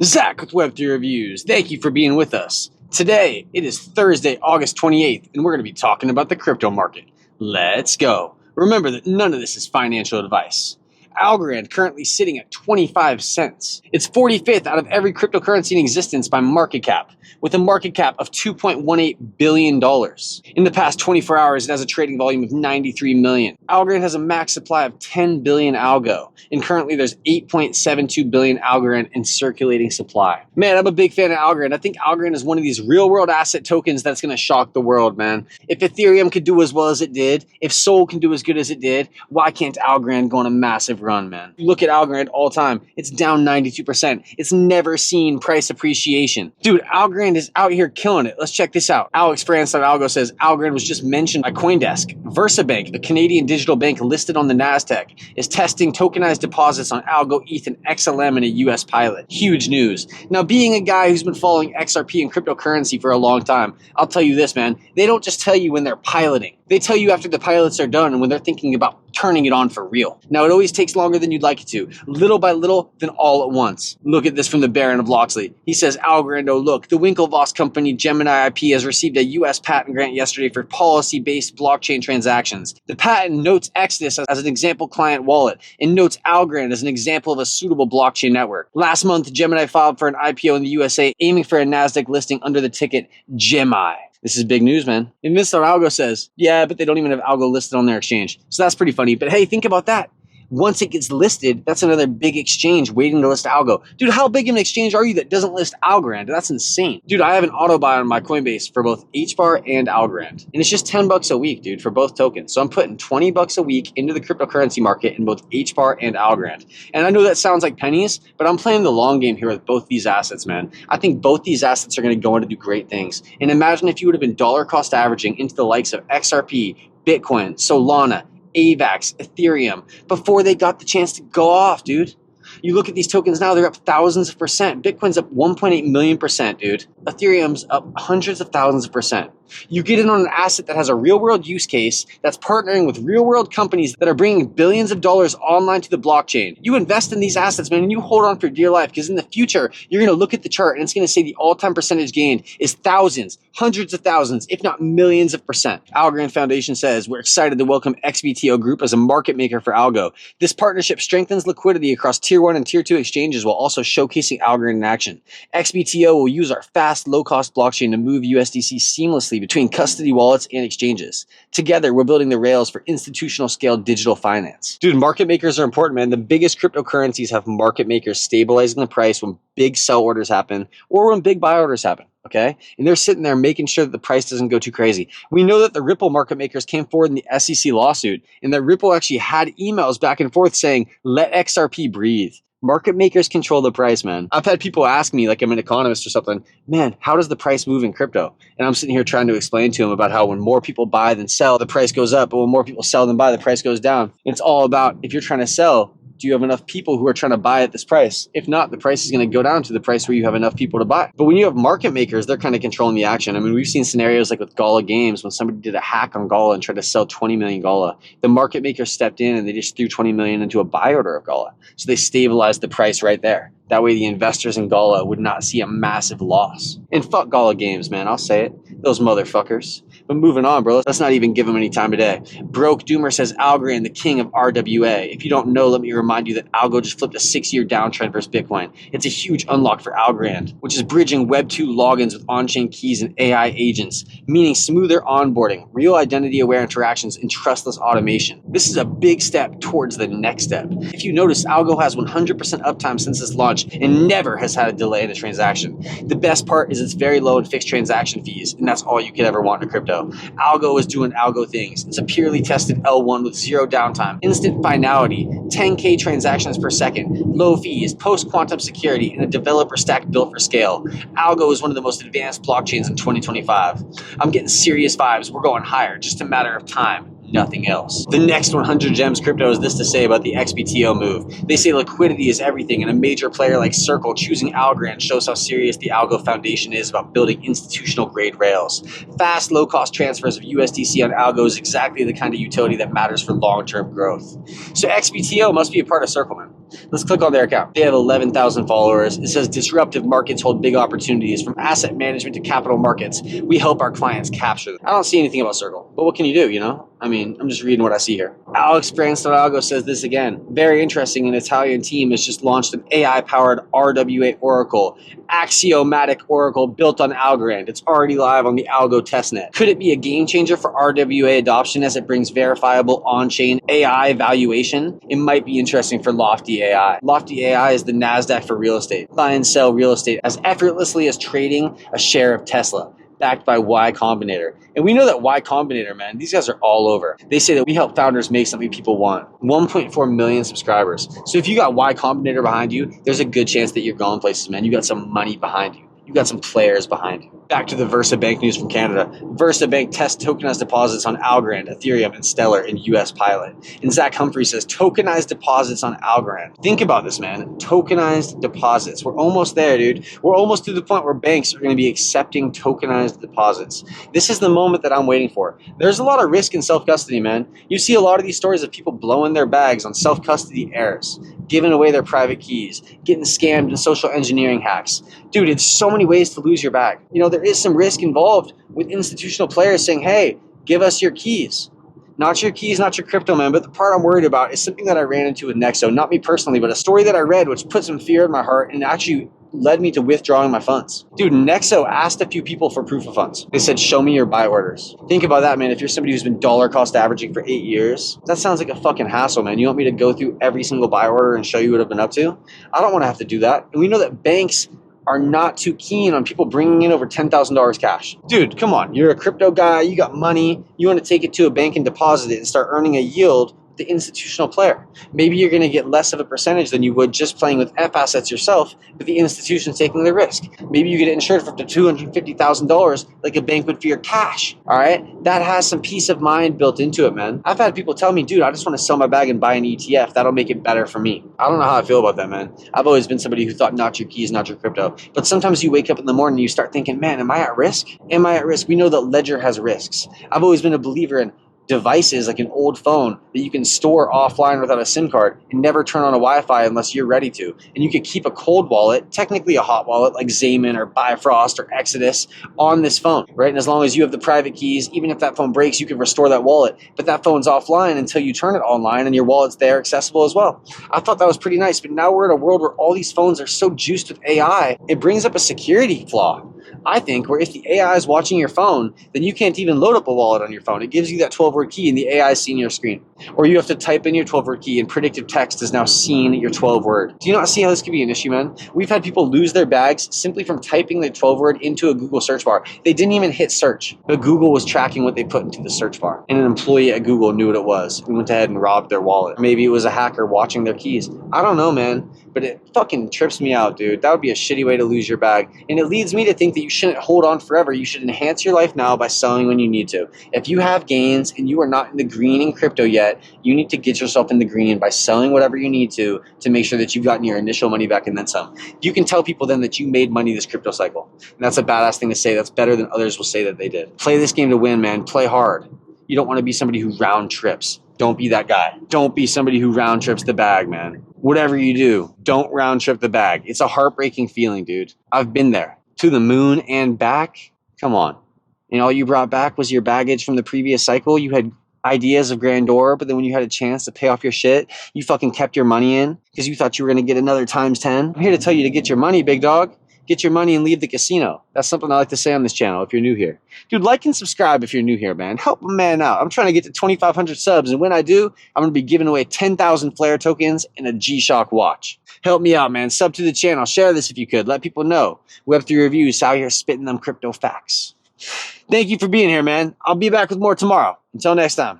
Zach with Web3 Reviews. Thank you for being with us. Today, it is Thursday, August 28th, and we're going to be talking about the crypto market. Let's go. Remember that none of this is financial advice. Algorand currently sitting at 25 cents. It's 45th out of every cryptocurrency in existence by market cap, with a market cap of $2.18 billion. In the past 24 hours, it has a trading volume of 93 million. Algorand has a max supply of 10 billion Algo, and currently there's 8.72 billion Algorand in circulating supply. Man, I'm a big fan of Algorand. I think Algorand is one of these real-world asset tokens that's going to shock the world, man. If Ethereum could do as well as it did, if Sol can do as good as it did, why can't Algorand go on a massive run, man? You look at Algorand all time, it's down 92%. It's never seen price appreciation. Dude, Algorand is out here killing it. Let's check this out. Alex France on Algo says Algorand was just mentioned by CoinDesk. VersaBank, a Canadian digital bank listed on the NASDAQ, is testing tokenized deposits on Algo, ETH, and XLM in a US pilot. Huge news. Now, being a guy who's been following XRP and cryptocurrency for a long time, I'll tell you this, man. They don't just tell you when they're piloting. They tell you after the pilots are done and when they're thinking about turning it on for real. Now, it always takes longer than you'd like it to. Little by little, then all at once. Look at this from the Baron of Loxley. He says, Algorand, oh look, the Winklevoss company Gemini IP has received a US patent grant yesterday for policy-based blockchain transactions. The patent notes Exodus as an example client wallet and notes Algorand as an example of a suitable blockchain network. Last month, Gemini filed for an IPO in the USA, aiming for a NASDAQ listing under the ticket GEMI. This is big news, man. And Mr. Algo says, yeah, but they don't even have Algo listed on their exchange. So that's pretty funny. But hey, think about that. Once it gets listed, that's another big exchange waiting to list Algo. Dude, how big of an exchange are you that doesn't list Algorand? That's insane. Dude, I have an auto buy on my Coinbase for both HBar and Algorand. And it's just $10 a week, dude, for both tokens. So I'm putting $20 a week into the cryptocurrency market in both HBar and Algorand. And I know that sounds like pennies, but I'm playing the long game here with both these assets, man. I think both these assets are going to go on to do great things. And imagine if you would have been dollar cost averaging into the likes of XRP, Bitcoin, Solana, AVAX, Ethereum, before they got the chance to go off, dude. You look at these tokens now, they're up thousands of percent. Bitcoin's up 1.8 million percent, dude. Ethereum's up hundreds of thousands of percent. You get in on an asset that has a real-world use case that's partnering with real-world companies that are bringing billions of dollars online to the blockchain. You invest in these assets, man, and you hold on for dear life because in the future, you're going to look at the chart and it's going to say the all-time percentage gain is thousands, hundreds of thousands, if not millions of percent. Algorand Foundation says, we're excited to welcome XBTO Group as a market maker for Algo. This partnership strengthens liquidity across Tier 1 and Tier 2 exchanges while also showcasing Algorand in action. XBTO will use our fast, low-cost blockchain to move USDC seamlessly between custody wallets and exchanges. Together, we're building the rails for institutional scale digital finance. Dude, market makers are important, man. The biggest cryptocurrencies have market makers stabilizing the price when big sell orders happen or when big buy orders happen. Okay? And they're sitting there making sure that the price doesn't go too crazy. We know that the Ripple market makers came forward in the SEC lawsuit, and that Ripple actually had emails back and forth saying, let XRP breathe. Market makers control the price, man. I've had people ask me, like I'm an economist or something, man, how does the price move in crypto? And I'm sitting here trying to explain to them about how when more people buy than sell, the price goes up, but when more people sell than buy, the price goes down. It's all about, if you're trying to sell, do you have enough people who are trying to buy at this price? If not, the price is going to go down to the price where you have enough people to buy. But when you have market makers, they're kind of controlling the action. I mean, we've seen scenarios like with Gala Games when somebody did a hack on Gala and tried to sell 20 million Gala. The market maker stepped in and they just threw 20 million into a buy order of Gala. So they stabilized the price right there. That way the investors in Gala would not see a massive loss. And fuck Gala Games, man. I'll say it. Those motherfuckers. But moving on, bro. Let's not even give them any time today. Broke Doomer says Algorand, the king of RWA. If you don't know, let me remind you that Algo just flipped a 6-year downtrend versus Bitcoin. It's a huge unlock for Algorand, which is bridging Web 2 logins with on-chain keys and AI agents, meaning smoother onboarding, real identity-aware interactions, and trustless automation. This is a big step towards the next step. If you notice, Algo has 100% uptime since its launch and never has had a delay in a transaction. The best part is it's very low in fixed transaction fees, and that's all you could ever want in crypto. Algo is doing Algo things. It's a purely tested L1 with zero downtime, instant finality, 10K transactions per second, low fees, post-quantum security, and a developer stack built for scale. Algo is one of the most advanced blockchains in 2025. I'm getting serious vibes. We're going higher, just a matter of time. Nothing else. The next 100 Gems Crypto has this to say about the XBTO move. They say liquidity is everything, and a major player like Circle choosing Algorand shows how serious the Algo Foundation is about building institutional grade rails. Fast, low-cost transfers of USDC on Algo is exactly the kind of utility that matters for long-term growth. So XBTO must be a part of Circle, man. Let's click on their account. They have 11,000 followers. It says disruptive markets hold big opportunities from asset management to capital markets. We help our clients capture them. I don't see anything about Circle, but what can you do, you know? I mean, I'm just reading what I see here. Alex Algo says this again. Very interesting. An Italian team has just launched an AI-powered RWA oracle, axiomatic oracle built on Algorand. It's already live on the Algo testnet. Could it be a game changer for RWA adoption as it brings verifiable on-chain AI valuation? It might be interesting for Lofty AI. Lofty AI is the NASDAQ for real estate. Buy and sell real estate as effortlessly as trading a share of Tesla, backed by Y Combinator. And we know that Y Combinator, man, these guys are all over. They say that we help founders make something people want. 1.4 million subscribers. So if you got Y Combinator behind you, there's a good chance that you're going places, man. You got some money behind you. You got some players behind you. Back to the VersaBank news from Canada. VersaBank tests tokenized deposits on Algorand, Ethereum, and Stellar in US pilot. And Zach Humphrey says tokenized deposits on Algorand. Think about this, man. Tokenized deposits. We're almost there, dude. We're almost to the point where banks are going to be accepting tokenized deposits. This is the moment that I'm waiting for. There's a lot of risk in self-custody, man. You see a lot of these stories of people blowing their bags on self-custody errors, giving away their private keys, getting scammed in social engineering hacks. Dude, it's so many ways to lose your bag. You know, there is some risk involved with institutional players saying, hey, give us your keys. Not your keys, not your crypto, man. But the part I'm worried about is something that I ran into with Nexo. Not me personally, but a story that I read which put some fear in my heart and actually led me to withdrawing my funds. Dude, Nexo asked a few people for proof of funds. They said, show me your buy orders. Think about that, man. If you're somebody who's been dollar cost averaging for 8 years, that sounds like a fucking hassle, man. You want me to go through every single buy order and show you what I've been up to? I don't want to have to do that. And we know that banks are not too keen on people bringing in over $10,000 cash. Dude, come on. You're a crypto guy. You got money. You want to take it to a bank and deposit it and start earning a yield. The institutional player. Maybe you're going to get less of a percentage than you would just playing with F assets yourself, but the institution's taking the risk. Maybe you get insured for up to $250,000 like a bank would for your cash. All right? That has some peace of mind built into it, man. I've had people tell me, dude, I just want to sell my bag and buy an ETF. That'll make it better for me. I don't know how I feel about that, man. I've always been somebody who thought not your keys, not your crypto. But sometimes you wake up in the morning and you start thinking, man, am I at risk? Am I at risk? We know that Ledger has risks. I've always been a believer in devices like an old phone that you can store offline without a SIM card and never turn on a Wi-Fi unless you're ready to. And you could keep a cold wallet, technically a hot wallet like Zayman or Bifrost or Exodus on this phone, right? And as long as you have the private keys, even if that phone breaks, you can restore that wallet. But that phone's offline until you turn it online and your wallet's there accessible as well. I thought that was pretty nice, but now we're in a world where all these phones are so juiced with AI, it brings up a security flaw. I think where if the AI is watching your phone, then you can't even load up a wallet on your phone. It gives you that 12-word key and the AI is seeing your screen. Or you have to type in your 12-word key and predictive text is now seeing your 12-word. Do you not see how this could be an issue, man? We've had people lose their bags simply from typing the 12-word into a Google search bar. They didn't even hit search, but Google was tracking what they put into the search bar. And an employee at Google knew what it was and went ahead and robbed their wallet. Maybe it was a hacker watching their keys. I don't know, man. But it fucking trips me out, dude. That would be a shitty way to lose your bag. And it leads me to think that you shouldn't hold on forever. You should enhance your life now by selling when you need to. If you have gains and you are not in the green in crypto yet, you need to get yourself in the green by selling whatever you need to make sure that you've gotten your initial money back and then some. You can tell people then that you made money this crypto cycle. And that's a badass thing to say. That's better than others will say that they did. Play this game to win, man. Play hard. You don't want to be somebody who round trips. Don't be that guy. Don't be somebody who round trips the bag, man. Whatever you do, don't round trip the bag. It's a heartbreaking feeling, dude. I've been there. To the moon and back. Come on. And all you brought back was your baggage from the previous cycle. You had ideas of grandeur, but then when you had a chance to pay off your shit, you fucking kept your money in because you thought you were going to get another times 10. I'm here to tell you to get your money, big dog. Get your money and leave the casino. That's something I like to say on this channel if you're new here. Dude, like and subscribe if you're new here, man. Help a man out. I'm trying to get to 2,500 subs, and when I do, I'm going to be giving away 10,000 Flare tokens and a G-Shock watch. Help me out, man. Sub to the channel. Share this if you could. Let people know. Web3 Reviews out here spitting them crypto facts. Thank you for being here, man. I'll be back with more tomorrow. Until next time.